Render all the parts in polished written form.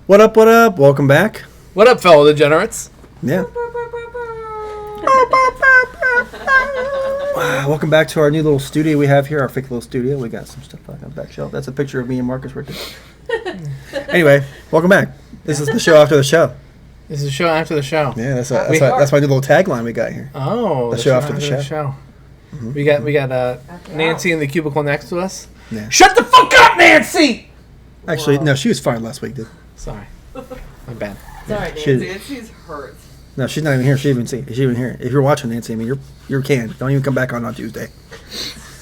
What up, what up? Welcome back. What up, fellow degenerates? Yeah. Welcome back to our new little studio we have here, our fake little studio. We got some stuff on the back shelf. That's a picture of me and Marcus right there. Anyway, welcome back. This is the show after the show. This is the show after the show. Yeah, that's my new little tagline we got here. Oh, the show after the show. Mm-hmm. We got Nancy in the cubicle next to us. Yeah. Shut the fuck up, Nancy! Actually, no, she was fired last week, dude. Sorry. My bad. Sorry, Nancy. Nancy's hurt. No, she's not even here. She even here. If you're watching, Nancy, I mean, you're canned. Don't even come back on Tuesday.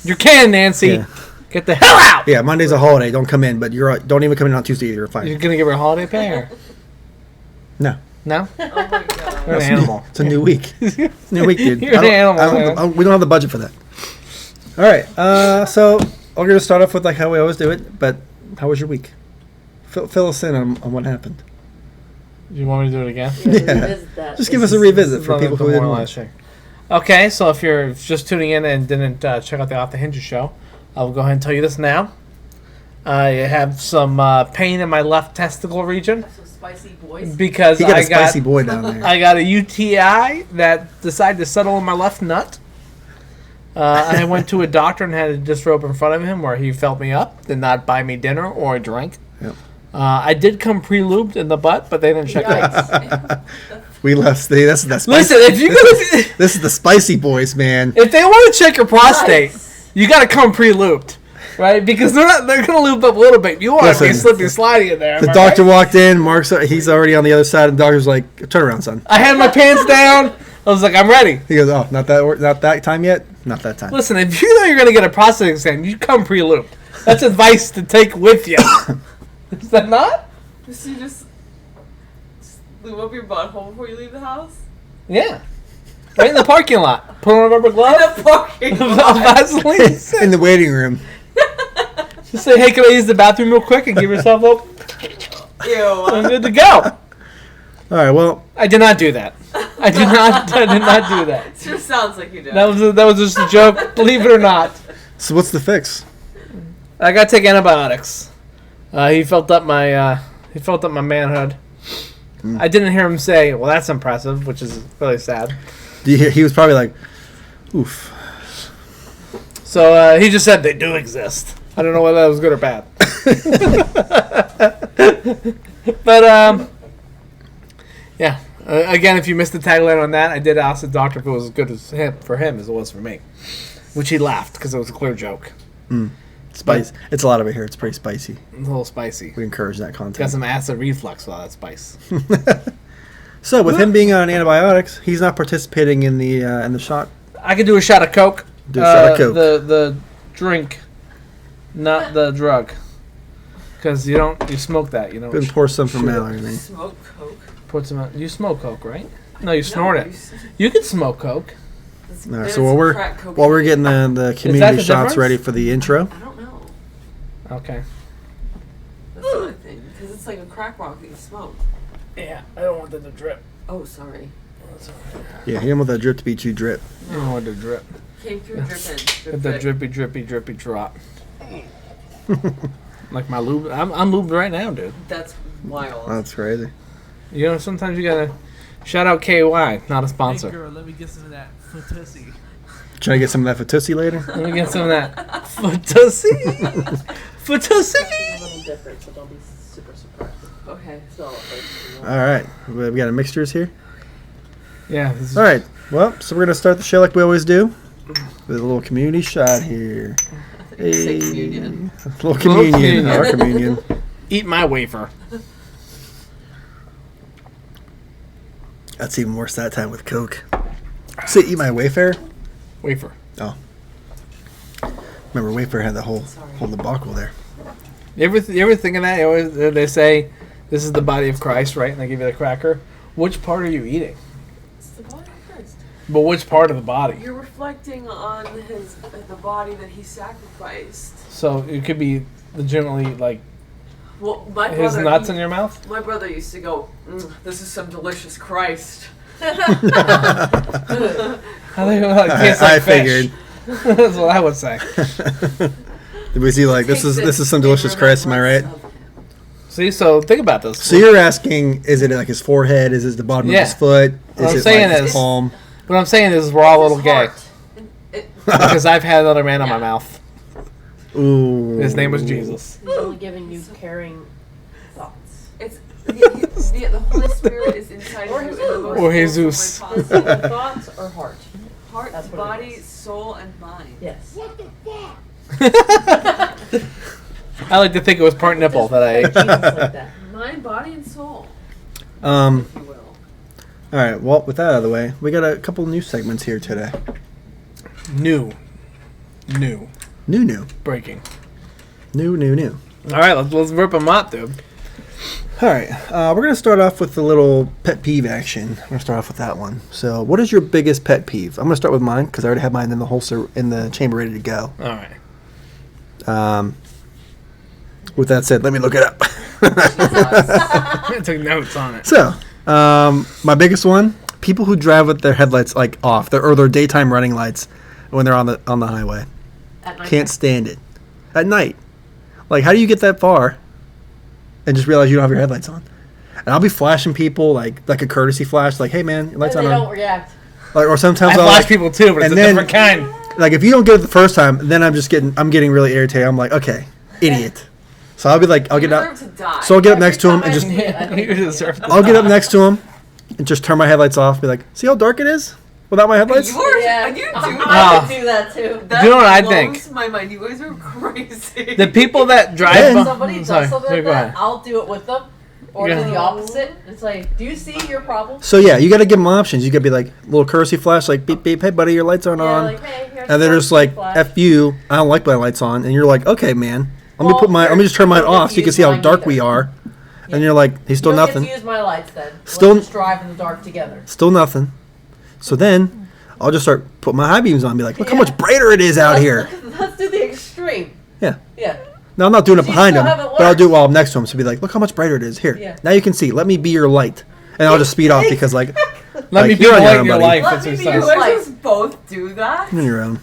You're canned, Nancy. Yeah. Get the hell out! Yeah, Monday's a holiday. Don't come in, but don't even come in on Tuesday either. You're fine. You're gonna give her a holiday pay or? No. No? Oh my god. You're an animal. It's a new week. It's a new week, dude. You're an animal. We don't have the budget for that. All right. So we're gonna start off with like how we always do it. But how was your week? Fill us in on what happened. You want me to do it again? Yeah. Just give us a revisit for people who didn't watch. Okay, so if you're just tuning in and didn't check out the Off the Hinges show, I'll go ahead and tell you this now. I have some pain in my left testicle region. Some spicy boys. Because he got a spicy boy down there. I got a UTI that decided to settle in my left nut. I went to a doctor and had a disrobe in front of him where he felt me up, did not buy me dinner or a drink. Yep. I did come pre-lubed in the butt, but they didn't check that. We left. That's the spicy. Listen, if you this is the spicy boys, man. If they want to check your prostate, you got to come pre-lubed, right? Because they're gonna lube up a little bit. You want to be slippy sliding in there. The doctor walked in. he's already on the other side, and the doctor's like, "Turn around, son." I had my pants down. I was like, "I'm ready." He goes, "Oh, not that time yet. Not that time." Listen, if you know you're gonna get a prostate exam, you come pre-lubed. That's advice to take with you. Is that not? So you just lube up your butthole before you leave the house? Yeah. Right in the parking lot. Put on a rubber glove. In the parking lot. Vaseline. In the waiting room. Just say, hey, can I use the bathroom real quick and give yourself up? Ew. I'm good to go. All right, well. I did not do that. I did not do that. It sure sounds like you did. That was just a joke, believe it or not. So what's the fix? I got to take antibiotics. He felt up my manhood. I didn't hear him say, "Well, that's impressive," which is really sad. He was probably like, "Oof." So he just said they do exist. I don't know whether that was good or bad. But yeah. Again, if you missed the tagline on that, I did ask the doctor if it was as good for him as it was for me, which he laughed because it was a clear joke. Spice. It's a lot of it here. It's pretty spicy. A little spicy. We encourage that content. Got some acid reflux with all that spice. So with him being on antibiotics, he's not participating in the shot. I could do a shot of Coke. Do a shot of Coke. The drink, not the drug, because you smoke that. You don't. Go and pour some from Mallory. You smoke Coke. Put some. You smoke Coke, right? No, you snort it. You can smoke Coke. All right, so while we're getting the community shots difference? ready for the intro. I don't know. Okay. That's what I think. Because it's like a crack rock that you smoke. Yeah, I don't want that to drip. Oh, sorry. That's all right. Yeah, he don't want that drip to be too drip. I don't want it to drip. Came through dripping. Get that drippy drop. Like my lube. I'm lubed right now, dude. That's wild. That's crazy. You know, sometimes you gotta shout out KY, not a sponsor. Hey girl, let me get some of that Footussie. Trying to get some of that Fatoussi later? Let me get some of that Footussie. Footussie. A little different, so don't be super surprised. Okay, so. All right. We got a mixtures here? Yeah. All right. Well, so we're going to start the show like we always do with a little community shot here. Say communion. A little communion. Our communion. Eat my wafer. That's even worse that time with Coke. Say eat my wafer? Wafer. Oh. Remember, wafer had the whole debacle there. You ever think of that? They say, this is the body of Christ, right? And they give you the cracker. Which part are you eating? It's the body of Christ. But which part of the body? You're reflecting on the body that he sacrificed. So it could be legitimately like Well, my his brother, nuts in your mouth? My brother used to go, this is some delicious Christ. I figured. That's what I would say. Did we see like this is some delicious Christ? Am I right? See, so think about this. So you're asking, is it like his forehead? Is it the bottom of his foot? What I'm Is it saying like his is- palm? What I'm saying is we're all a little His gay. heart. Because I've had another man on my Yeah. mouth. Ooh. His name was Jesus. He's only giving you caring thoughts. It's the Holy Spirit is inside Or of you. Jesus. in the most Or Jesus. wholesome way possible. Thoughts or heart? Heart, That's what it body, is. soul, and mind. Yes. I like to think it was part nipple that I ate. Jesus like that. Mind, body, and soul, Um. if you will. All right. Well, with that out of the way, we got a couple new segments here today. New. New. Breaking. New. All right, let's rip them up, dude. All right. We're gonna start off with the little pet peeve action. We're gonna start off with that one. So, what is your biggest pet peeve? I'm gonna start with mine because I already have mine in the holster in the chamber ready to go. All right. With that said, let me look it up. I took notes on it. So, my biggest one: people who drive with their headlights like off, or their daytime running lights when they're on the highway. At night. Can't stand it. At night, like, how do you get that far and just realize you don't have your headlights on? And I'll be flashing people like a courtesy flash, like, "Hey man, your lights And they on." don't react. Like, or sometimes I I'll flash like, people too, but it's and a then- different kind. like if you don't get it the first time, then I'm getting really irritated. I'm like, okay, idiot. So I'll be like, I'll You get up. deserve to die. So I'll get up next to him and just You deserve to I'll get up next to him and just turn my headlights off. Be like, see how dark it is without my headlights? Yours, Yeah. you do I would do that too. That Do you know what I blows think? my mind. You guys are crazy. The people that drive. Then- If somebody does Sorry, something here, like go that, ahead. I'll do it with them. Or Yeah. do the opposite. It's like, do you see your problem? So yeah, you got to give them options. You got to be like little courtesy flash, like beep beep, hey buddy, your lights aren't Yeah, on. like, hey, here's And they're the just like, flash. F you, I don't like my lights on. And you're like, okay, man, let Well, me just turn mine don't off so you can use see how mine dark either. we are. Yeah. And you're like, he's still You don't get nothing. to use my lights then. Still- Let's just drive in the dark together. Still nothing. So then I'll just start putting my high beams on and be like, look how Yeah. much brighter it is out here. Let's do the extreme. Yeah. Yeah. No, I'm not doing it So you behind still him, haven't but I'll do it learned. while I'm next to him. So be like, look how much brighter it is. Here. Yeah. Now you can see. Let me be your light. And I'll just speed off because like, Let Like, me be you're the on your light own, in your buddy. life. Let That's me what be it you says. Like- guys just both do that? you're on your own.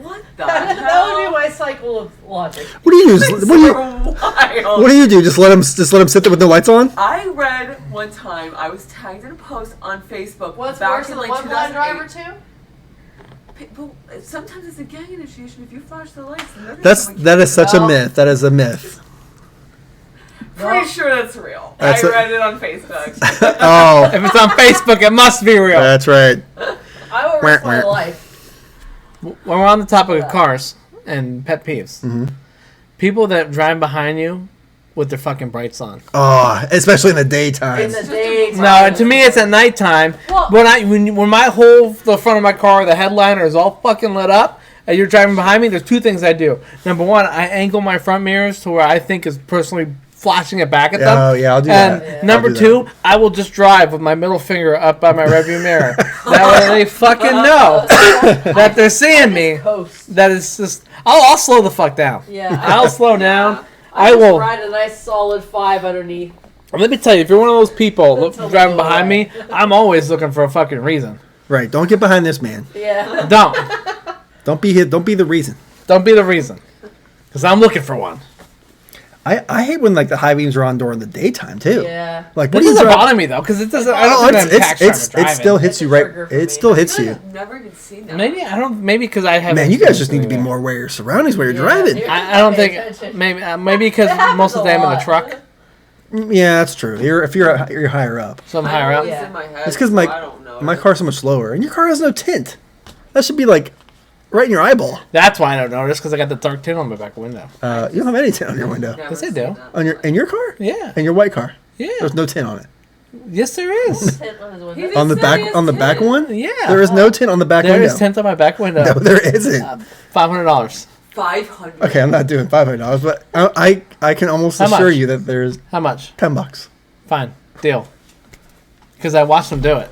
What the That hell? would be my cycle of logic. What do you do? It's What do you, wild. what do you do? Just let him sit there with no lights on? I read one time, I was tagged in a post on Facebook What's back worse in than like one blind 2008. driver too? People, sometimes it's a gang initiation. If you flash the lights, then they're That is such a No. myth. That is a myth. Pretty sure that's real. That's I a- read it on Facebook. Oh, If it's on Facebook, it must be real. that's right. I will risk my Wah, wah. life. When we're on the topic of cars and pet peeves, Mm-hmm. people that drive behind you with their fucking brights on. Oh, especially in the daytime. In the just a- day. No, to me it's at nighttime. Well- When my the front of my car, the headliner is all fucking lit up, and you're driving behind me, there's two things I do. Number one, I angle my front mirrors to where I think is personally flashing it back at them. Oh, yeah, I'll do And that. Yeah. number I'll do two, I will just drive with my middle finger up by my rearview mirror. That way they fucking know that they're seeing me. Coast. That is just. I'll slow the fuck down. Yeah. I'll slow down. I I just will. ride a nice solid 5 underneath. Let me tell you, if you're one of those people Until driving they go behind away. me, I'm always looking for a fucking reason. Right. Don't get behind this man. Yeah. Don't be hit. Don't be the reason. Don't be the reason. Because I'm looking for one. I hate when like the high beams are on during the daytime too. Yeah. Like It what do you doesn't drive? bother me, though, because it doesn't. I Oh, don't think that impacts it still hits It's you a right. trigger for It me. still hits you. I've never even seen that. Maybe, I don't. Maybe because I haven't. Man, you guys just need to be experienced more aware of your surroundings while you're Yeah, driving. you're- I don't Pay think. attention. Maybe because It happens most of the a time I'm in the lot. truck, Yeah, that's true. If you're higher up, so I'm I higher know up. it's Yeah. in my head. it's because so my I don't know. my car's so much slower, and your car has no tint. That should be like right in your eyeball. That's why I don't notice, because I got the dark tint on my back window. You don't have any tint on your window. Never Yes, I seen do. that. In your car? Yeah. In your white car? Yeah. There's no tint on it. Yes, there is. Tint on his window. He didn't On the say back his on the back tint. one? Yeah. There is no tint on the back There window. is tint on my back window. No, there isn't. $500. 500. Okay, I'm not doing $500, but I can almost How assure much? you that there's How much? $10. Fine. Deal. Because I watched them do it.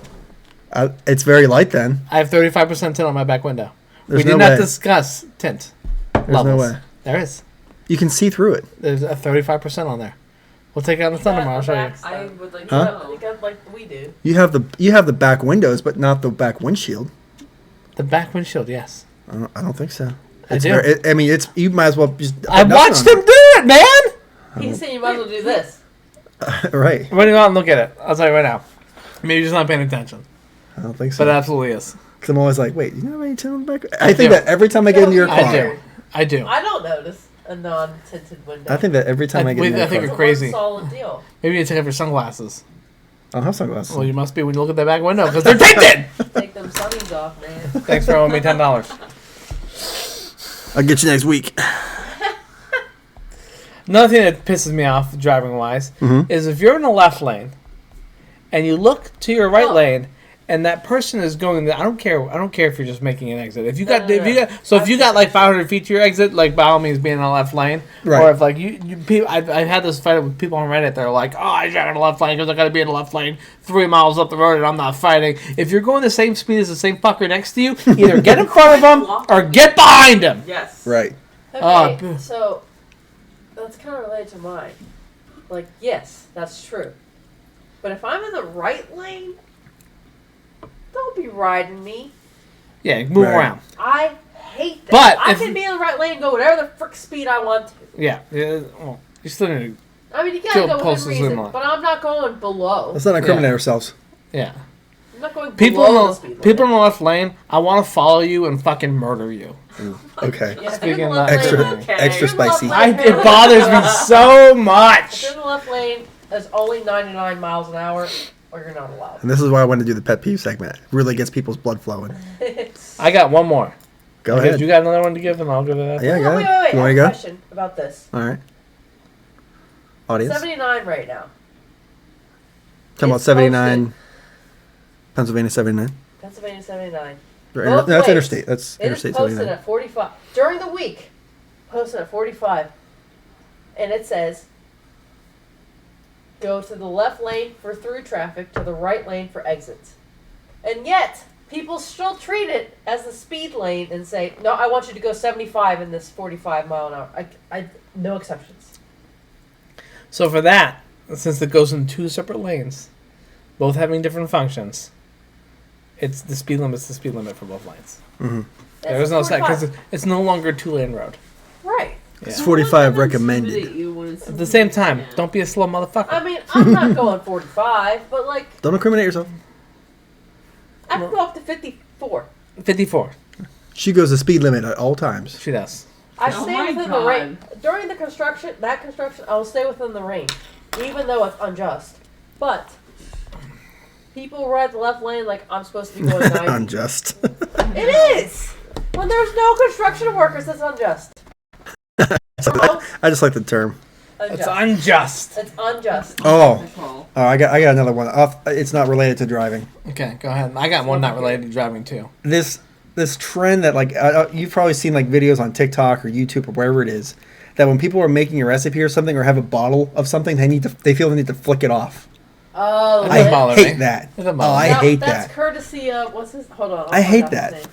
It's very light then. I have 35% tint on my back window. There's we did no not way. discuss tint. There's levels. no way. There is. You can see through it. There's a 35% on there. We'll take it on the sun tomorrow. I'll show you. I would like Huh? to I know. think I'd like we do. You have the back windows, but not the back windshield. The back windshield, yes. I don't think so. I It's do. I mean, you might as well just. I put nothing watched on him do it, man! He's saying you might as well do this. Right. When you go out and look at it, I'll tell you right now. Maybe you're just not paying attention. I don't think so. But it absolutely is. Because I'm always like, wait, you know how many tinted back? I think that every time I get into your car. I do. I don't notice a non-tinted window. I think that every time I get into your I think car. you're crazy. It's a solid deal. Maybe you take off your sunglasses. I don't have sunglasses. Well, you must be when you look at that back window because they're tinted. Take them sunnies off, man. Thanks for owing me $10. I'll get you next week. Another thing that pisses me off driving wise is if you're in the left lane and you look to your right lane and that person is going. I don't care if you're just making an exit. If you got like 500 feet to your exit, like by all means be in the left lane. Right. Or if like I've had this fight with people on Reddit. They're like, oh, I drive in the left lane because I got to be in the left lane 3 miles up the road and I'm not fighting. If you're going the same speed as the same fucker next to you, either get in front of him or get behind him. Yes. Right. Okay, so that's kind of related to mine. Like, yes, that's true. But if I'm in the right lane, don't be riding me. Yeah, move Right. around. I hate that. But I if- can be in the right lane and go whatever the frick speed I want to. Yeah. Well, you still need to. I mean, you Kill gotta go posts within as reason, well. but I'm not going below. Let's not incriminate Yeah. ourselves. Yeah. I'm not going People below the in speed the limit. people in the left lane, I want to follow you and fucking murder you. Okay. Yeah, if Speaking you're in the of left Extra, lane, Okay. extra You're in the left spicy. lane. It bothers me so If much. you're in the left lane, there's only 99 miles an hour, or you're not allowed. And this is why I wanted to do the pet peeve segment. It really gets people's blood flowing. I got one more. Go Because ahead. you got another one to give, and I'll give it that. Yeah, No, go wait, ahead. wait, You I want have to a go? question about this. All right. Audience. 79 right now. Talking about It's 79. Pennsylvania 79. Pennsylvania 79. That's Both ways. interstate. That's It is interstate posted 79. at 45. During the week, posted at 45. And it says, go to the left lane for through traffic, to the right lane for exits. And yet, people still treat it as the speed lane and say, no, I want you to go 75 in this 45 mile an hour. No exceptions. So for that, since it goes in two separate lanes, both having different functions, it's the speed limit's the speed limit for both lanes. Mm-hmm. There is no set 45. because it's no longer a 2-lane road. Right. It's Yeah. 45 Don't recommended. intimidate you when it's At the same time, Yeah. don't be a slow motherfucker. I mean, I'm not going 45, but like, Don't incriminate yourself. I can go up to 54. 54. She goes the speed limit at all times. She does. I Oh stay my within God. the range. During the construction, I will stay within the range, even though it's unjust. But people ride the left lane like I'm supposed to be going 90. Unjust. It is! When there's no construction workers, it's unjust. I just like the term. It's Unjust. unjust. It's unjust. Oh, Call. I got another one. It's not related to driving. Okay, go ahead. I got one not related to driving too. This trend that like you've probably seen like videos on TikTok or YouTube or wherever it is that when people are making a recipe or something or have a bottle of something they feel the need to flick it off. Oh, That I doesn't bother hate me. that. Doesn't Oh, bother I me. hate that's that. courtesy of what's his? Hold on. I hate that.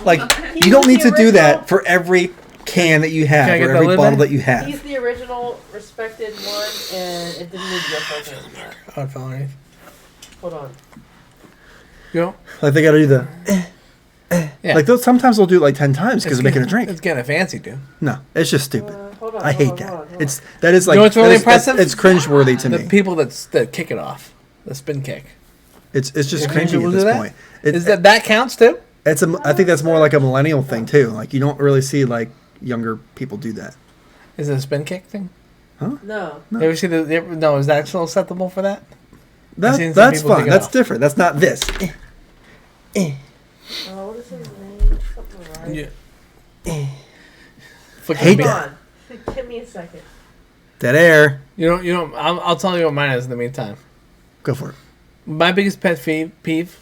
Like you don't need to do that for every can that you have Can I get or the every lid bottle back? that you have. He's the original respected one, and it didn't need your first name. Oh, it fell underneath. Hold on. You know? Like they got to do the Yeah. like those. Sometimes they'll do it like 10 times because It's they're making a getting- drink. It's getting fancy, dude. No, it's just stupid. Hold on. I hold hate on, that. hold on, hold It's that is like know what's really that's impressive? It's cringeworthy to The me. people that kick it off, the spin kick. It's just You think cringy people at do this that? point. Is that counts too? It's I think that's more like a millennial thing too. Like you don't really see like younger people do that. Is it a spin kick thing? on. No. No. You ever see no? Is that still acceptable for that? That seen some that's people fun. take it That's off. different. That's not this. Oh, what is his name? Something right. Flick Hate the that. Hold on. Give me a second. Dead air. You know. I'll tell you what mine is in the meantime. Go for it. My biggest pet peeve.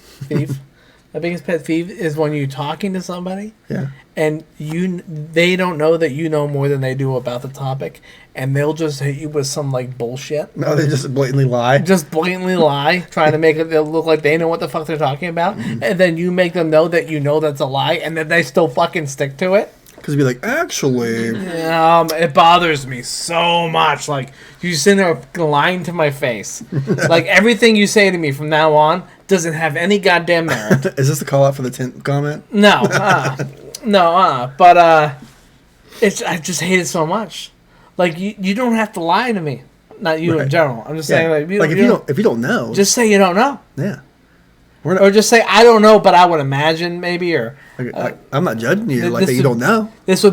My biggest pet peeve is when you're talking to somebody Yeah. and they don't know that you know more than they do about the topic, and they'll just hit you with some like bullshit. No, they just blatantly lie. Just blatantly lie, trying to make it look like they know what the fuck they're talking about, and then you make them know that you know that's a lie, and then they still fucking stick to it. Because be like, actually, It bothers me so much. Like you sitting there lying to my face. Like everything you say to me from now on doesn't have any goddamn merit. is this the call out for the tint comment? No, but I just hate it so much. Like you don't have to lie to me. not you in Right. general. I'm just saying, like, if you don't know, just say you don't know, yeah. or just say I don't know, but I would imagine maybe, or I'm not judging you th- like that. this You would- don't know. this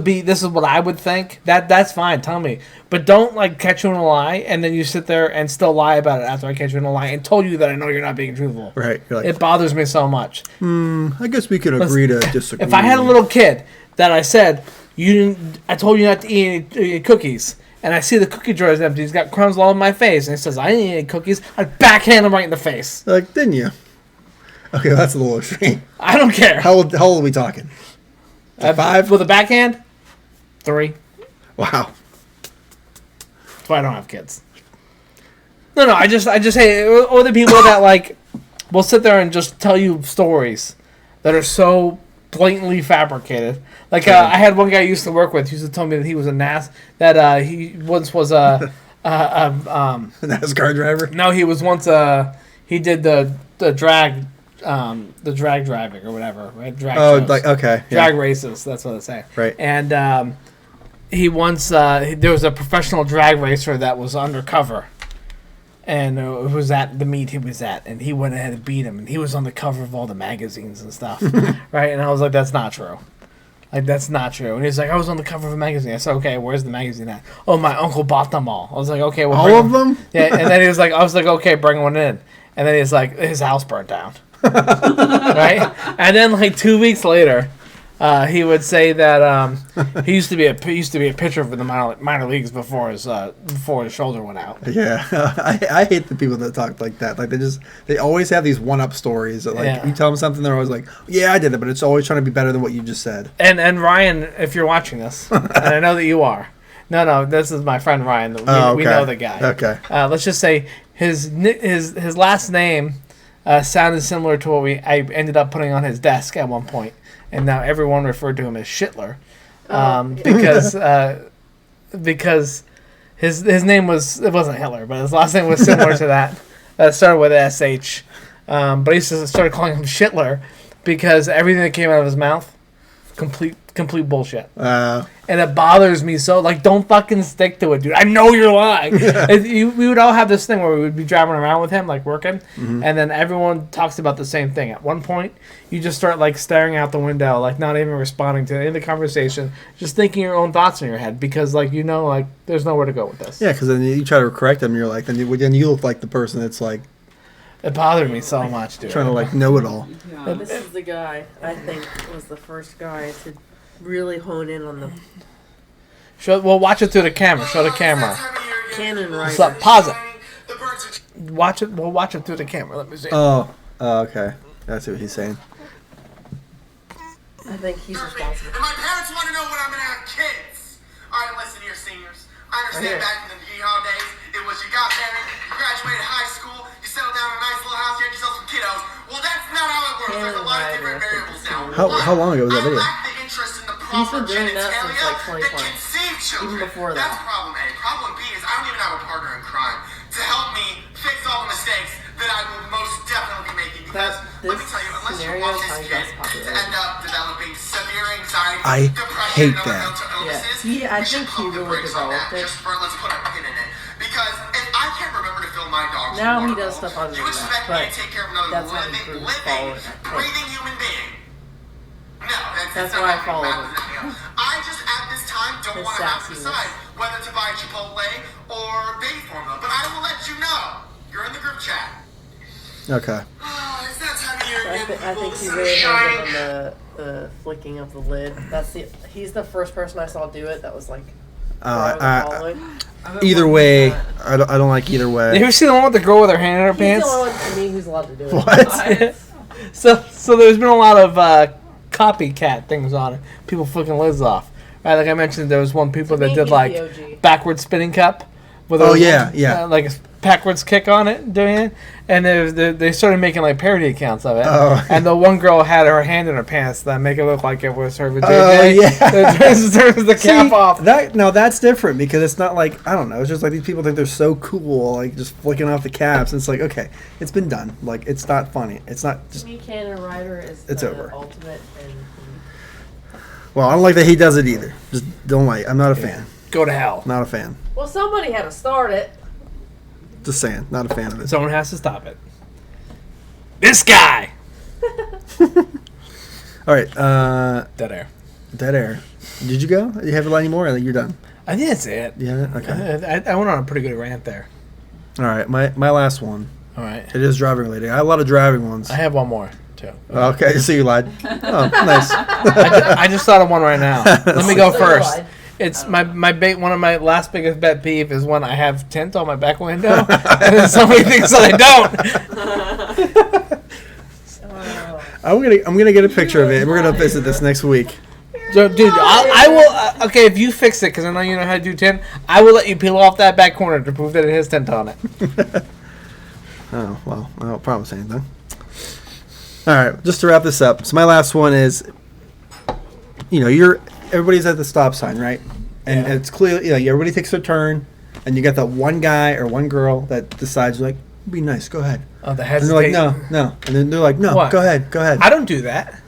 is what I would think. That's fine. Tell me, but don't like catch you in a lie, and then you sit there and still lie about it after I catch you in a lie and told you that I know you're not being truthful. Right. You're like, It bothers me so much. I guess we could agree to disagree. If I had a little kid that I said I told you not to eat any cookies, and I see the cookie jar is empty, he's got crumbs all over my face, and he says I didn't eat any cookies, I'd backhand him right in the face. Like, didn't you? Okay, that's a little extreme. I don't care. How old are we talking? 5 with a backhand? 3. Wow. That's why I don't have kids. No, I just say, or the people that like will sit there and just tell you stories that are so blatantly fabricated. Like I had one guy I used to work with. He used to tell me that he was that he once was a NASCAR driver. no, he was once he did the drag driving or whatever, right? Drag shows. Like okay, Drag races. That's what I say. Right. And he once there was a professional drag racer that was undercover, and it was at the meet he was at, and he went ahead and beat him, and he was on the cover of all the magazines and stuff, right? And I was like, that's not true. Like, that's not true. And he's like, I was on the cover of a magazine. I said, okay, where's the magazine at? Oh, my uncle bought them all. I was like, okay, well, all of them. Yeah. And then he was like, I was like, okay, bring one in. And then he's like, his house burnt down. Right? And then like 2 weeks later, he would say that he used to be a pitcher for the minor leagues before his shoulder went out. Yeah, I hate the people that talk like that. Like they always have these one-up stories. That, like you tell them something, they're always like, "Yeah, I did it," but it's always trying to be better than what you just said. And Ryan, if you're watching this, and I know that you are. No, this is my friend Ryan. We know the guy. Okay. Let's just say his last name sounded similar to what I ended up putting on his desk at one point. And now everyone referred to him as Shitler, because his name it wasn't Hitler, but his last name was similar to that. It started with SH, but he started calling him Shitler because everything that came out of his mouth, complete bullshit. And it bothers me so. Like, don't fucking stick to it, dude. I know you're lying. We would all have this thing where we would be driving around with him, like working, and then everyone talks about the same thing. At one point, you just start like staring out the window, like not even responding to any of the conversation, just thinking your own thoughts in your head because, like, like there's nowhere to go with this. Yeah, because then you try to correct them, you're like, then you look like the person that's like. It bothered me so much, dude. Trying to like know it all. Yeah. This is the guy I think was the first guy to really hone in on the watch it through the camera. Show the camera. Cannon Rider. So, pause it. Watch it. We'll watch it through the camera. Let me see. Oh, okay. That's what he's saying. I think he's responsible. And my parents want to know when I'm going to have kids. All right, listen here, seniors. I understand back in the yeehaw days, it was you got married, you graduated high school, you settled down in a nice little house, you had yourself some kiddos. Well, that's not how it works. There's a lot of different variables now. How long ago was that video? I lack the interest in the He's been proper doing that since genitalia like 2020. that conceive children. Even before that. That's problem A. Problem B is I don't even have a partner in crime to help me fix all the mistakes that I will most definitely be making. Because let me tell you, unless you want this kid to end up developing severe anxiety, I depression, hate and other that. mental illnesses, I we should think he pump the really brakes on that. developed it. Just for let's put a pin in it. Because if I can't remember to fill my dog's Now he water does bowl, stuff other you than expect that, me but to take care of another that's how he living, proves following it. breathing human being? No, That's not why I how follow math him. is, you know. I just at this time don't His want to have to sassiness. decide whether to buy Chipotle or baby formula, but I will let you know. You're in the group chat. Okay. It's that time of year again. I think he people, really sunshine. honed in on the flicking of the lid. He's the first person I saw do it. That was like. Either way, I don't like either way. You ever see the one with the girl with her hand in her He's pants? the only one to me who's allowed to do it. What? So there's been a lot of copycat things on it. People flicking lids off. Right, like I mentioned, there was one people To that me, did he's like the OG. backward spinning cup. With like a backwards kick on it, doing it, and they started making like parody accounts of it. Oh. And the one girl had her hand in her pants that make it look like it was her vagina. Oh, yeah. Turns the cap off. That's different because it's not like, I don't know, it's just like these people think they're so cool, like just flicking off the caps. And it's like, okay, it's been done. Like, it's not funny. It's not just. To me, Cannon Rider is It's the over. ultimate. Well, I don't like that he does it either. Just don't like. I'm not a fan. Go to hell. Not a fan. Well, somebody had to start it. Just saying. Not a fan of it. Someone has to stop it. This guy. All right. Dead air. Dead air. Did you go? You have any more? Or you're done. I think that's it. Yeah. Okay. I went on a pretty good rant there. All right. My last one. All right. It is driving related. I have a lot of driving ones. I have one more too. Okay. So you lied. Oh, nice. I just thought of one right now. Let me go So first. lied. It's one of my last biggest pet peeve is when I have tint on my back window and then somebody thinks that I don't. I'm gonna get a picture of it. And we're gonna visit this next week. So, dude, I will. Okay, if you fix it, because I know you know how to do tint, I will let you peel off that back corner to prove that it has tint on it. Oh well, I don't promise anything. All right, just to wrap this up. So my last one is, everybody's at the stop sign, right? And Yeah. it's clear, everybody takes their turn, and you got that one guy or one girl that decides, like, be nice, go ahead. Oh, the And hesitation. they're like, no, and then they're like, no, What? go ahead. I don't do that.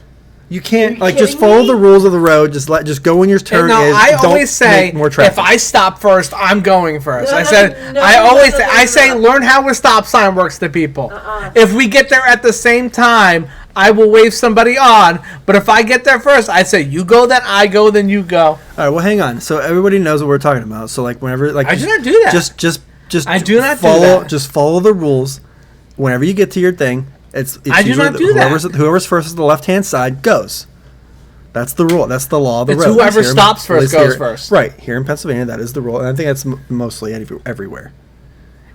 You can't Are you just kidding follow me? the rules of the road. Just go when your turn No, is. I Don't always say make more traffic. if I stop first, I'm going first. No, I no, said no, I no, always no, say no, I no, say no. learn how a stop sign works to people. Uh-uh. If we get there at the same time, I will wave somebody on. But if I get there first, I say you go, then I go, then you go. All right, well, hang on. So everybody knows what we're talking about. So like whenever, like I do not do that. Just I do not do follow. that. Just follow the rules. Whenever you get to your thing, it's I do usually not do that. Whoever's first is the left hand side goes. That's the rule. That's the law of the It's road. whoever Here in- stops at first least goes here- first. Right here in Pennsylvania, that is the rule, and I think that's mostly everywhere.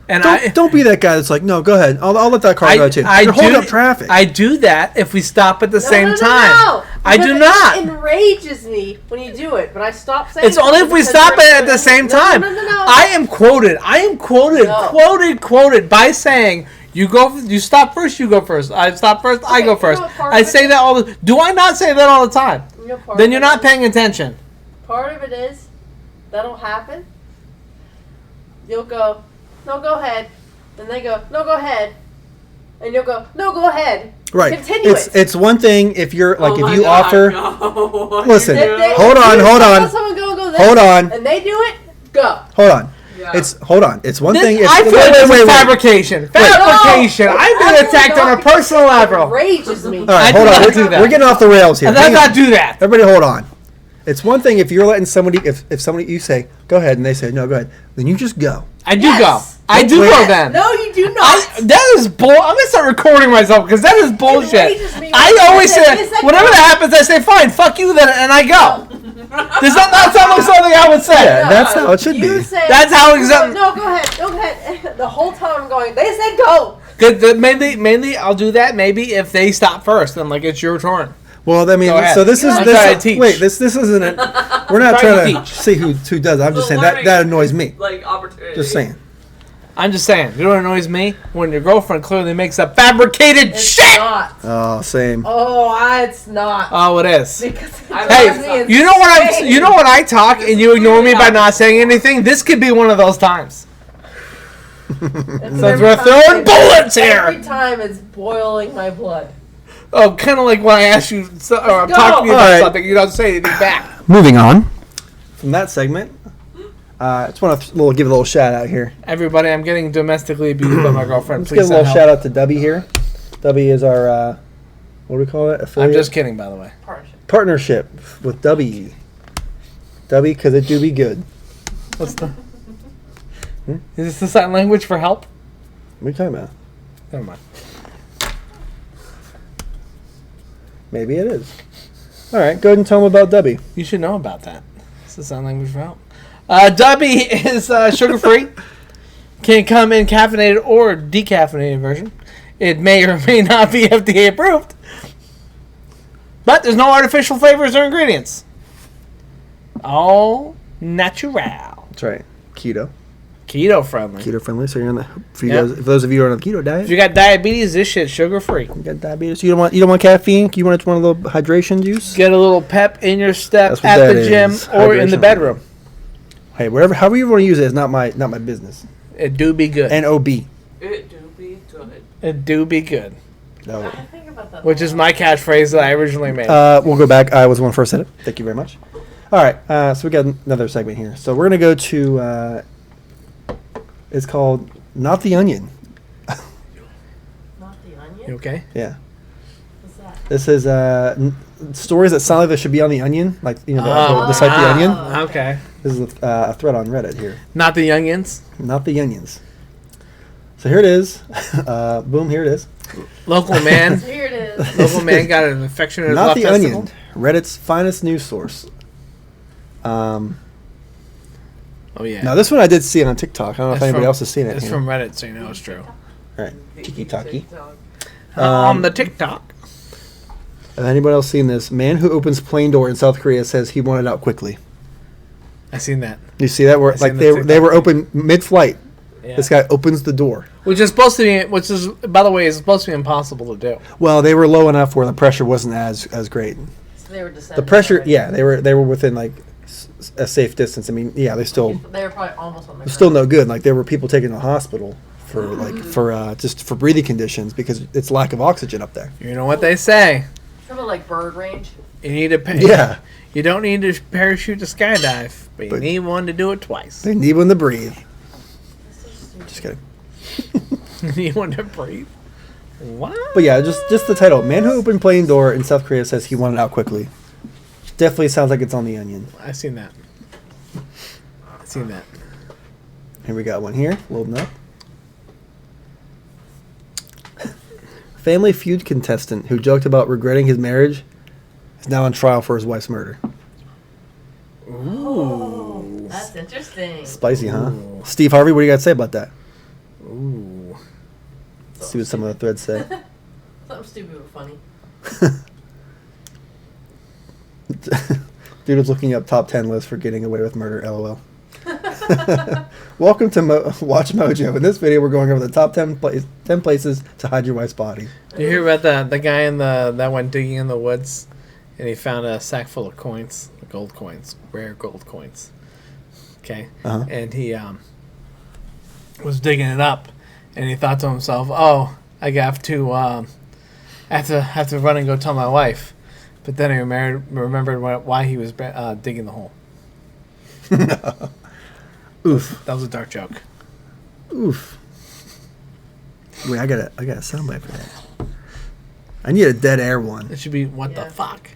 And Don't be that guy that's like, no, go ahead. I'll let that car go too. You're holding up traffic. I do that if we stop at the same No, time. I do not. It enrages me when you do it, but I stop saying It's only if we because stop you're- it at the same No, time. No. I am quoted, No. quoted by saying, you stop first, you go first. I stop first, I Okay, go you first. know what part I of it say is? that all the. Do I not say that all the time? You know, part Then of you're it not is- paying attention. Part of it is that'll happen. You'll go, no, go ahead. Then they go, no, go ahead. And you'll go, no, go ahead. Right. Continue it. It's one thing if you're like Oh if my you God, offer. no. Listen, They- hold on, you hold tell on. Someone go this, Hold on. And they do it, go. Hold on. Yeah. Hold on. It's one thing if I feel like this is fabrication. Fabrication. No, I'm being absolutely attacked on a not, personal because level. It enrages me. All right, I do hold on. not We're, do that. we're getting off the rails here. I do Hang not on. do that. Everybody, hold on. It's one thing if you're letting somebody, if somebody you say go ahead and they say no, go ahead, then you just go. I do Yes. go. I do Wait. go then. No, you do not. That is bull. I'm gonna start recording myself because that is bullshit. enrages me when I you always say say this, whenever go. that happens, I say fine, fuck you then, and I go. Does that not sound like something I would say? Yeah, that's how it should You be. say, That's how you exact- go, No, go ahead. Go ahead. The whole time I'm going, they said go. Good. Mainly, I'll do that. Maybe if they stop first, then like it's your turn. Well, I mean, Go ahead. so this is I'm this. trying to teach. Wait, this isn't it. We're not Trying trying to to teach. see who does. I'm just The saying that learning- annoys me. Like opportunity. Just saying. I'm just saying. You know what annoys me? When your girlfriend clearly makes a fabricated It's shit. not. Oh, same. It's not. Oh, it is. Because it Hey, drives me You know what I'm? insane. You know when I talk and you ignore me by not saying anything? This could be one of those times. It's So every we're time throwing it's- bullets here. Every time it's boiling my blood. Oh, kind of like when I ask you or I'm Let's talking to you go. about Alright. something, you don't say anything back. Moving on from that segment. I just want to give a little shout out here. Everybody, I'm getting domestically abused by my girlfriend. Let's Please give a little send shout help. out to Dubby here. Dubby is our what do we call it? I'm Affiliate just kidding, by the way. partnership with Dubby. Dubby, because it do be good. What's the? Is this the sign language for help? What are you talking about? Never mind. Maybe it is. All right, go ahead and tell them about Dubby. You should know about that. It's the sign language for help. Dubby is sugar free. Can come in caffeinated or decaffeinated version. It may or may not be FDA approved. But there's no artificial flavors or ingredients. All natural. That's right. Keto. Keto friendly. Keto friendly. So you're on the. For, you Yep. guys, for those of you who are on the keto diet, If you got diabetes, this shit's sugar free. you got diabetes. You don't want caffeine. You want a little hydration juice. Get a little pep in your step That's what at that the gym is. or in the Hydration. bedroom. Hey, however you want to use it is not my business. It do be good. NOB. It do be good. It do be good. No. I think about that. Which is my catchphrase that I originally made. We'll go back. I was the one who first said it. Thank you very much. All right. So we got another segment here. So we're gonna go to. It's called Not the Onion. Not the You Onion. okay? Yeah. What's that? This is stories that sound like they should be on the Onion, like the site The Onion. Okay. This is a thread on Reddit here. Not the Youngins. Not the Onions. So here it is. Boom, here it is. Local man. Here it is. Local man got an infection in his Not left the testicle. Onion. Reddit's finest news source. Oh yeah. Now this one I did see on TikTok. I don't know if anybody else has seen it. It's here. from Reddit, so you know it's true. All right, Tiki-taki. On the TikTok. Have anybody else seen this? Man who opens plane door in South Korea says he wanted out quickly. I seen that. You see that? Where I like seen the they were TikTok. open mid-flight. Yeah. This guy opens the door. Which is supposed to be, which is, by the way, is supposed to be impossible to do. Well, they were low enough where the pressure wasn't as great. So they were The descending. pressure, already. yeah, they were within like a safe distance. I mean, yeah, they still They were probably almost on the still ground. no good. Like there were people taken to the hospital for just for breathing conditions because it's lack of oxygen up there. You know what they say. Something like bird range. You need a Yeah, You don't need to parachute to skydive, but you But- need one to do it twice. they need one to breathe. That's so stupid. Just kidding. You need one to breathe. What? But yeah, just the title. Man who opened plane door in South Korea says he wanted out quickly. Definitely sounds like it's on the Onion. I seen that. I seen that. Here we got one here, loading up. Family Feud contestant who joked about regretting his marriage is now on trial for his wife's murder. Oh, that's interesting. Spicy, huh? Ooh. Steve Harvey, what do you got to say about that? Ooh. Let's see what some of the threads say. Something stupid but funny. Dude was looking up top 10 lists for getting away with murder, lol. Welcome to Watch Mojo. In this video, we're going over the top 10 places to hide your wife's body. Did you hear about the guy that went digging in the woods, and he found a sack full of coins, gold coins, rare gold coins. Okay, Uh-huh. and he was digging it up, and he thought to himself, "Oh, I have to run and go tell my wife." But then he remembered why he was digging the hole. Oof. That was a dark joke. Oof. Wait, I got a soundbite for that. I need a dead air one. It should be what Yeah. the fuck.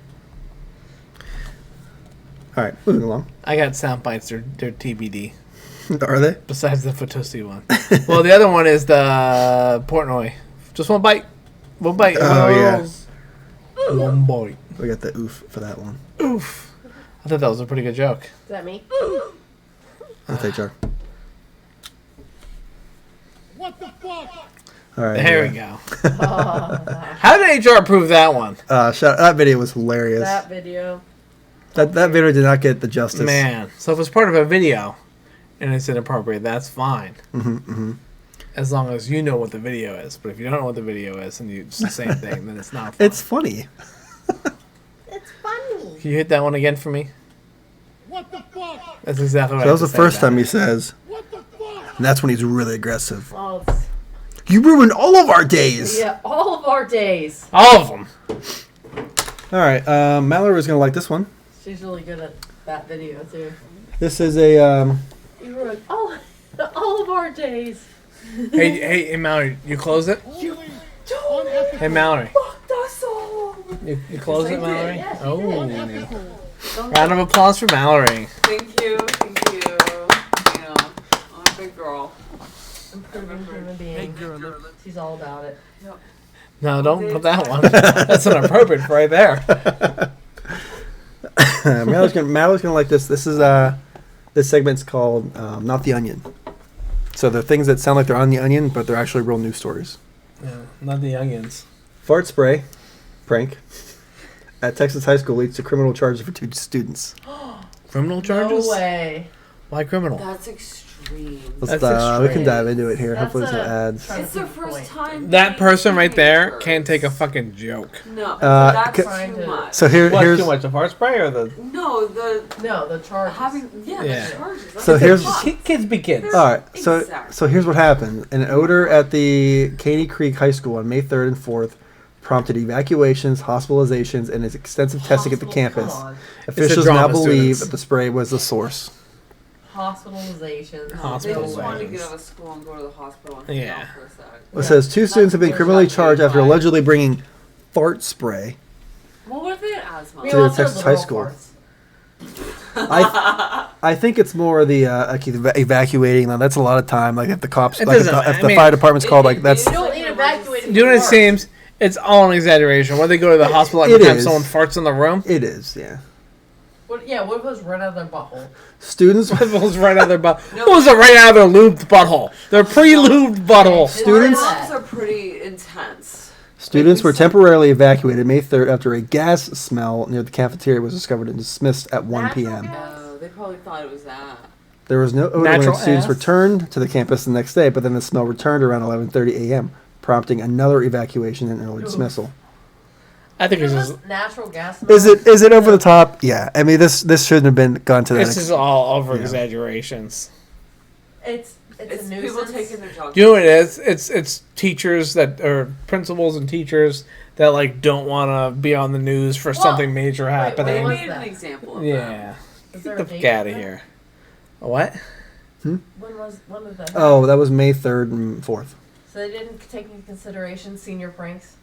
All right, moving along. I got sound bites. They're TBD. Are they? Besides the Fatoussi one. Well, the other one is the Portnoy. Just one bite. One bite. Oh, yeah. One bite. We got the oof for that one. Oof. I thought that was a pretty good joke. Is that me? That's HR. All right. There yeah. we go. Oh, How did HR approve that one? That video was hilarious. that video. That video did not get the justice. Man. So if it's part of a video and it's inappropriate, that's fine. Mm-hmm. As long as you know what the video is. But if you don't know what the video is and it's the same thing, then it's not fine. It's funny. It's funny. Can you hit that one again for me? What the fuck? That's exactly what So that I was have the to say first about time it. he says, What the fuck? and that's when he's really aggressive. Oh, it's, You ruined all of our days. yeah, all of our days. All of them. All right. Mallory was gonna like this one. She's really good at that video too. This is a You ruined all of our days. Hey, Mallory, you close it? Hey, Mallory. Fucked us all. You close it, Mallory? Yeah, she Oh. Round of applause for Mallory. Thank you. You know, I'm a big girl. Improving human Hey, being. girl. She's all about it. No, don't put that one. That's inappropriate right there. Mallory's gonna like this. This is this segment's called Not the Onion. So they're things that sound like they're on the Onion, but they're actually real news stories. Yeah, not the onions. Fart spray prank at Texas high school leads to criminal charges for 2 students. Criminal charges? No way. Why criminal? That's extreme. Let's That's we can extreme. dive into it here. That's Hopefully it's no a- ads. It's their first time. That being person right there teenagers. can't take a fucking joke. No, Uh, that's Trying too to- much. So here's Too much, the fart spray or the... No, No, the charge. Yeah. the charges. That's So a here's- lot. Kids be kids. all right. So Exactly. here's what happened. An odor at the Caney Creek High School on May 3rd and 4th prompted evacuations, hospitalizations, and extensive testing at the campus. Come on. Officials drama, now believe students. that the spray was the source. Hospitalizations. They Hospital just wanted to settings. get out of school and go to the hospital and Yeah. hang out for a sec. It says 2 students have been criminally charged after allegedly bringing fart spray. Well, what if they had asthma? To the Texas high school. I think it's more the evacuating them. That's a lot of time. Like if the cops, It like if doesn't the, if matter. the I mean, fire department's called, like that's You don't need evacuating. Doing it for seems it's all an exaggeration. When they go to the hospital It every time is. someone farts in the room, it is. Yeah, What if it was right out of their butthole? students. it was right out of their butt. What was it right out of their lubed butthole? Their pre-lubed butthole. Students- Moms are pretty intense. Students were temporarily evacuated May 3rd after a gas smell near the cafeteria was discovered and dismissed at 1 Natural p.m. gas? Oh, they probably thought it was that. There was no odor when Natural the students ass? returned to the campus the next day, but then the smell returned around 11:30 a.m., prompting another evacuation and early dismissal. I think it's Is just this natural gas? Is it over the top? Yeah. I mean, this shouldn't have been gone to that. this is all over exaggerations. It's It's a people nuisance. taking their jobs. You know what it is? It's teachers that or principals and teachers that like don't want to be on the news for something major They happening. what? made an example of that. Yeah, Is there get a the date fuck out of for that? here. What? When did that happen? Oh, that was May 3rd and 4th. So they didn't take into consideration senior pranks?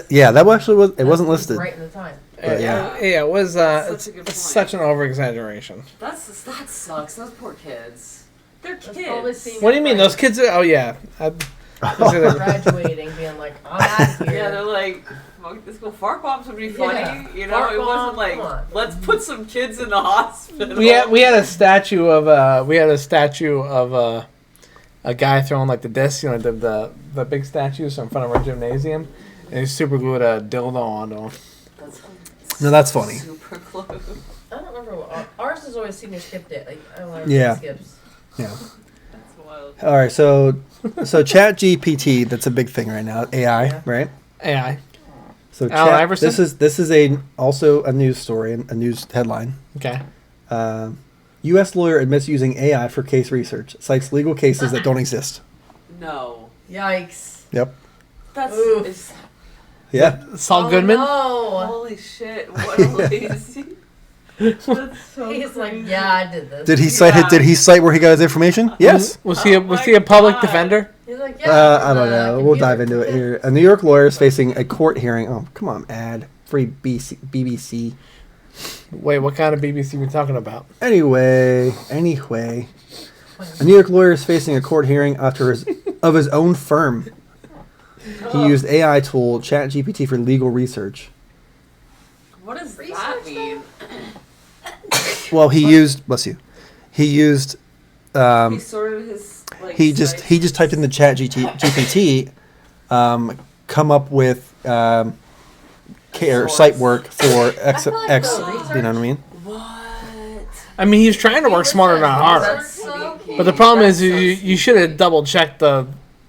Yeah, that actually was. It wasn't listed. Right in the time. But yeah. It was. That's It's, such a good it's point. such an over exaggeration. That sucks. Those poor kids. They're That's probably kids. senior What do you mean? Those pranks. kids? Oh yeah. Graduating, being like, I'm out of here. Yeah, they're like, fuck, this school fart bombs would be funny. Yeah. You know, Fart it wasn't bomb, like, come on. let's put some kids in the hospital. we had a statue of a guy throwing like the disc, you know, the big statues in front of our gymnasium, and he super glued a dildo onto him. No, that's funny. Super close. I don't remember what ours is always senior skip day. Like, I don't know. Yeah. Skips. Yeah. That's wild. All right. So Chat GPT. That's a big thing right now. AI. Yeah. Right. AI. So Allen Iverson? this is also a news story, a news headline. Okay. U.S. lawyer admits using AI for case research. Cites legal cases that don't exist. No. Yikes. Yep. That's Oof. it's, Yeah. Saul Goodman. No. holy shit. What a lazy. That's so He's like, crazy. yeah, I did this. Did he cite it? Did he cite where he got his information? Yes. Was he Oh was my he a public God. defender? He's like, yeah. I don't know. We'll dive into it here. A New York lawyer is facing a court hearing. Oh, come on, ad free BBC. Wait, what kind of BBC are we talking about? Anyway, a New York lawyer is facing a court hearing after his own firm. He used AI tool ChatGPT for legal research. What does that Research mean? Well, he used. Bless you. He used. He sorted his like. He just typed in the GPT. Come up with site work for X. I feel like X. the You know what I mean? What? I mean, he's trying to work smarter, not harder. That's so cool. But the problem is, That's so you should have double checked the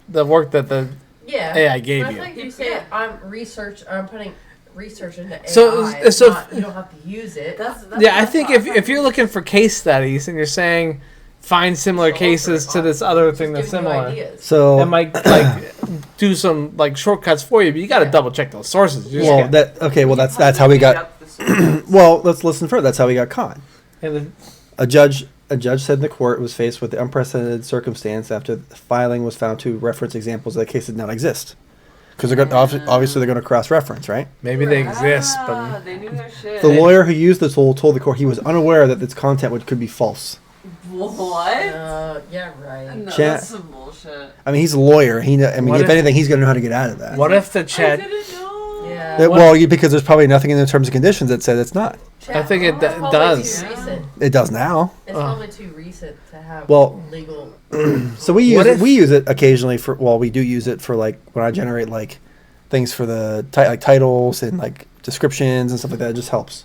work that the Yeah. AI gave I you. think you say I'm putting research into AI. So- It's so- not, you don't have to use it. That's Yeah, I think if you're looking for case studies and you're saying find similar So cases to this other thing that's Just giving you similar, ideas. So. that might like do some like shortcuts for you, but you got to double check those sources. You just Well, can't- that's how we got. Well, let's listen further. That's how we got caught. and A judge said the court was faced with the unprecedented circumstance after the filing was found to reference examples that the case did not exist. Because obviously they're going to cross-reference, right? maybe they exist, but they knew their shit. The lawyer who used the tool told the court he was unaware that its content could be false. What? Yeah, right. No, Chat- that's some bullshit. I mean, he's a lawyer. What If if- anything, he's going to know how to get out of that. what if the I chat? didn't know. Yeah. Well, because there's probably nothing in the terms and conditions that said it's not. I think it It's probably does. Too recent. It does now. It's probably too recent to have Well- legal. So we What use if- we use it occasionally for. Well, we do use it for like when I generate like things for the like titles and like descriptions and stuff like that. It just helps.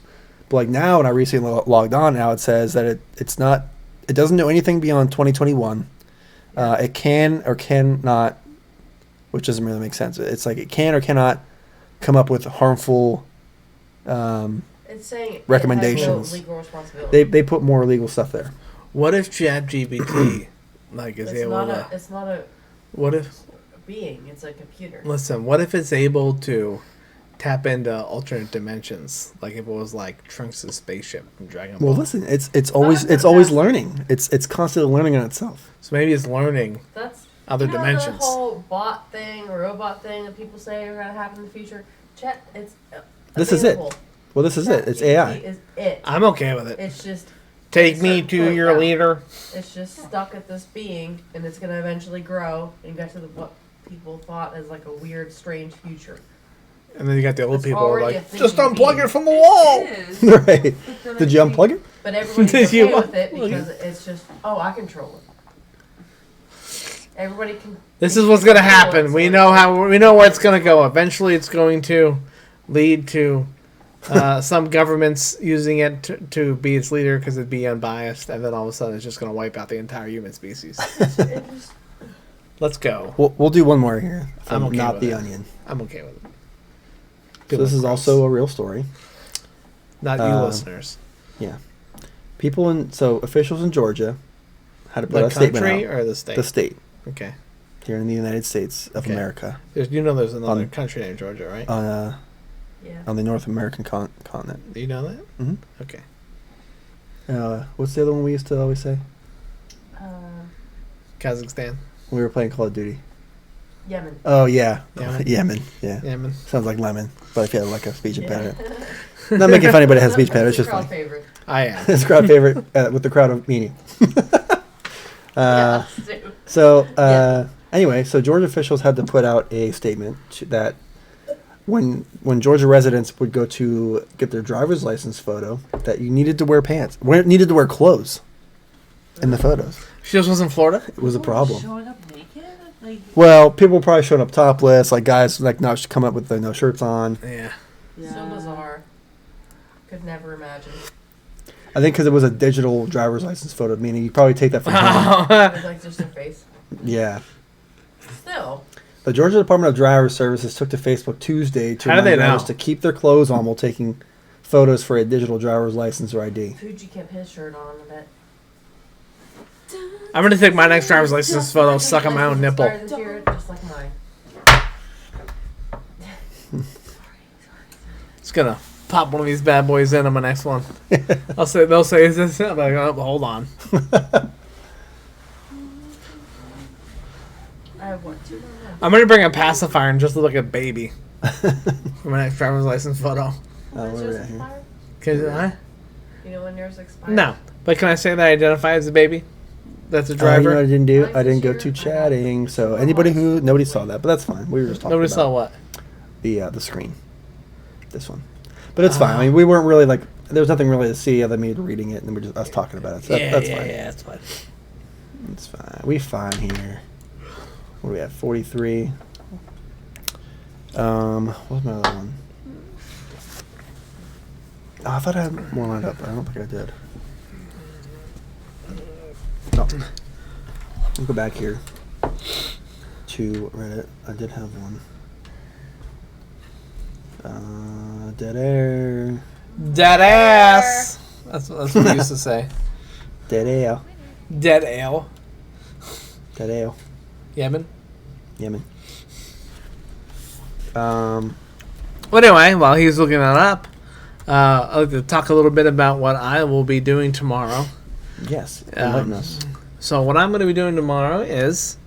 But like now, when I recently logged on, now it says that it's not. It doesn't know anything beyond 2021. It can or cannot, which doesn't really make sense. It's like it can or cannot come up with harmful. It's saying Recommendations. It has no legal responsibility. They put more legal stuff there. What if ChatGPT like is it's able not to? It's not a What if? being. It's a computer. Listen, what if it's able to tap into alternate dimensions, like if it was like Trunks' spaceship from Dragon Ball. Well, listen, it's always learning. It's constantly learning on itself. So maybe it's learning That's other you know dimensions. The whole bot thing, or robot thing that people say are gonna happen in the future. Chat, it's This is it. available. Well, this is it. It's AI. Is it. I'm okay with it. It's just Take me certain to point your now. leader. It's just stuck at this being, and it's gonna eventually grow and get to what people thought as like a weird, strange future. And then you got the old It's people who are already a like, thing just to unplug be. it from the wall. It is. Right. Did you unplug it? But everybody's Did okay you- with it because it's just, oh, I control it. Everybody can. This is what's gonna happen. We know where it's gonna go. Eventually, it's going to lead to some governments using it to be its leader because it'd be unbiased, and then all of a sudden, it's just gonna wipe out the entire human species. Let's go. We'll do one more here. I'm From okay Not with the it. Onion. I'm okay with it. So this is also a real story. not you listeners. Yeah. Officials in Georgia had to put The a statement country out. or the state? The state Okay. here in the United States of Okay. America There's another country named Georgia, right? Yeah. on the North American continent. Do you know that? Mhm. Okay. What's the other one we used to always say Kazakhstan. when we were playing Call of Duty? Yemen. Oh yeah, Yemen. Yemen. Yeah, Yemen. sounds like lemon, but if you had like a speech impediment. Not making fun of anybody that has speech impediment. It's just crowd funny. favorite. I am. It's crowd favorite with the crowd of meaning. Yeah. Anyway, so Georgia officials had to put out a statement that when Georgia residents would go to get their driver's license photo, that you needed to wear pants, needed to wear clothes in the photos. She just was in Florida? It was a problem. Showing up naked? Like, Well, people were probably showing up topless, like guys like not come up with no shirts on. Yeah. So bizarre. Could never imagine. I think because it was a digital driver's license photo, meaning you probably take that from home. It's like just their face. Yeah. Still. The Georgia Department of Driver Services took to Facebook Tuesday to How do they remind drivers know? to keep their clothes on while taking photos for a digital driver's license or ID. Fuji kept his shirt on a bit. I'm going to take my next driver's license photo, suck on my own nipple. Just like mine. Just going to pop one of these bad boys in on my next one. They'll say, is this it? I'm like, oh, hold on. I have one too. I'm going to bring a pacifier and just look like a baby for my next driver's license photo. Oh, When's where yours are we at here? expire? Cause, You know when yours expires? no. But can I say that I identify as a baby? That's a You know what I driver? didn't do? Mine's I didn't go this to year. chatting. So nobody saw that, but that's fine. We were just talking Nobody about saw what? the screen. This one. But it's fine. I mean, we weren't really like, there was nothing really to see other than me reading it, and we're just us talking about it. So that's fine. Yeah, that's fine. It's fine. We fine here. What are we at? 43. What's my other one? Oh, I thought I had more lined up, but I don't think I did. No. Let's go back here to Reddit. I did have one. Dead air. Dead ass. That's what we used to say. Dead air. Dead ale. Dead air. Yemen. Yemen. Well, anyway, while he's looking that up, I'd like to talk a little bit about what I will be doing tomorrow. Yes. Enlighten us. So what I'm going to be doing tomorrow is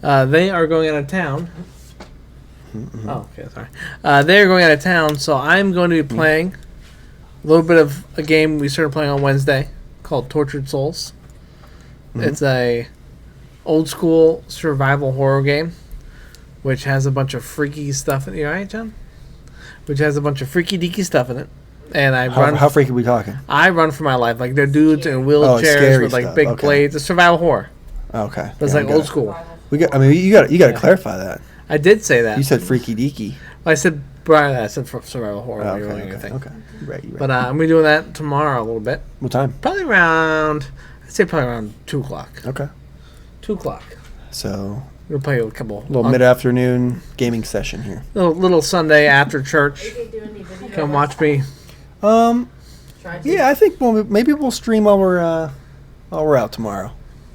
they are going out of town. Mm-hmm. Oh, okay, sorry. They are going out of town, so I'm going to be playing a little bit of a game we started playing on Wednesday called Tortured Souls. Mhm. It's a old school survival horror game, which has a bunch of freaky stuff in it. You alright, John? Which has a bunch of freaky deaky stuff in it. And I run. How freaky are we talking? I run for my life. Like they're dudes in Oh, wheelchairs scary with like stuff. big Okay. blades. It's survival horror. Okay. But it's Yeah, like I got old it. school. We got. I mean, you got to Yeah. clarify that. I did say that. You said freaky deaky. I said Brian. I said for survival horror. Oh, when you were okay. doing your Okay. thing. Okay. You're right. You're right. But I'm gonna be doing that tomorrow a little bit. What time? Probably around. I'd say probably around 2:00. Okay. 2:00. So We'll play a couple. little mid-afternoon gaming session here. Little Sunday after church. You can do any video. Come watch me. Try to. Yeah, I think maybe we'll stream while we're out tomorrow.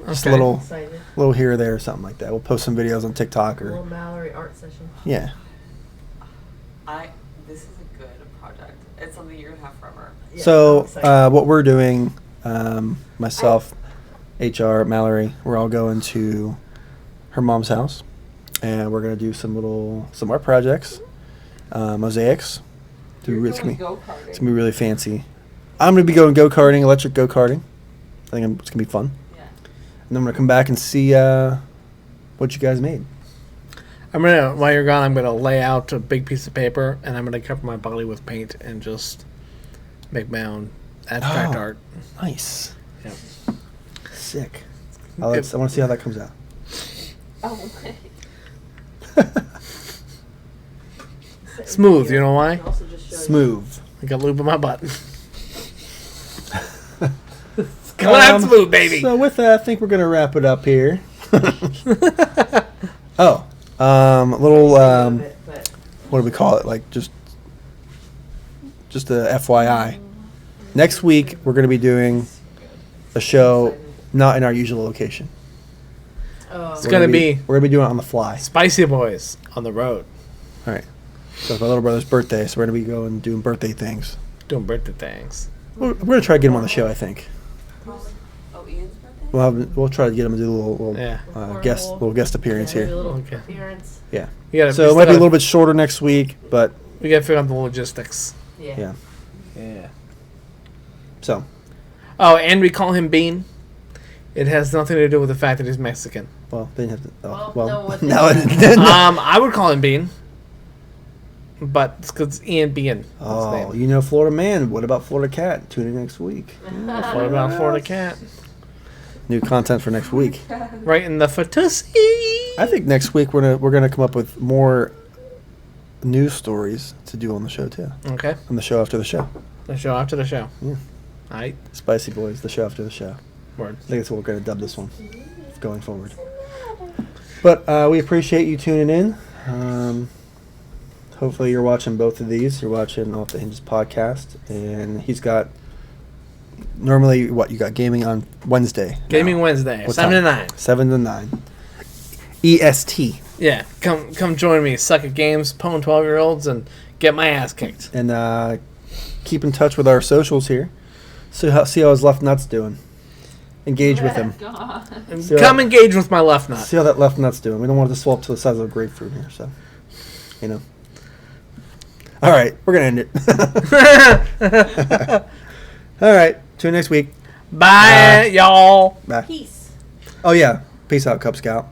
Just a Okay. little here or there or something like that. We'll post some videos on TikTok Little or Mallory art session. yeah. this it's something you're gonna have forever. Yeah, So I'm excited. what we're doing, myself, HR, Mallory, we're all going to her mom's house, and we're gonna do some art projects, mosaics. It's gonna be really fancy. I'm gonna be going go-karting, electric go-karting. I think it's gonna be fun. Yeah. And then I'm gonna come back and see what you guys made. While you're gone, I'm gonna lay out a big piece of paper and I'm gonna cover my body with paint and just make my own abstract Oh. art. Nice. Yep. Sick. I want to see how that comes out. Oh. Smooth, you know why? Can also just show you- Smooth. I got lube in my butt. Come on, smooth, baby. So with that, I think we're gonna wrap it up here. Oh, little But what do we call it? Like just a FYI. Next week we're gonna be doing a show not in our usual location. It's We're gonna be we're gonna be doing it on the fly. Spicy Boys on the road. All right. So it's my little brother's birthday, so we're gonna be going doing birthday things. Doing birthday things. We're gonna try to get him on the show. I think Oh, Ian's birthday? we'll try to get him to do a little Yeah. little guest appearance yeah, here. a little Okay. appearance. Yeah. We gotta, So it might be a little bit shorter next week, but We gotta figure out the logistics. Yeah. yeah. Yeah. So Oh, and we call him Bean. It has nothing to do with the fact that he's Mexican. well, they didn't have to. Oh, Well, well, no, what now they- I would call him Bean, but it's because Ian Bean. Oh, you know Florida Man. What about Florida Cat? Tune in next week. What about Florida Cat? New content for next week. Right in the fatussy. I think next week we're gonna come up with more news stories to do on the show too. Okay. On the show after the show. The show after the show. Yeah. Alright. Spicy Boys, the show after the show. Word. I think that's what we're gonna dub this one going forward. But we appreciate you tuning in. Hopefully you're watching both of these. You're watching Off the Hinges podcast, and he's got normally you got gaming on Wednesday. Gaming now. Wednesday, What 7 to time? 9. 7 to 9. EST. Yeah, come join me. Suck at games, pwn 12-year-olds, and get my ass kicked. And keep in touch with our socials here. See how his left nut's doing. Engage with him. God. And So- come engage with my left nut. See how that left nut's doing. We don't want it to swell up to the size of a grapefruit here, so you know. All right, we're gonna end it. All right, tune in next week. Bye, y'all. Bye. Peace. Oh yeah, peace out, Cub Scout.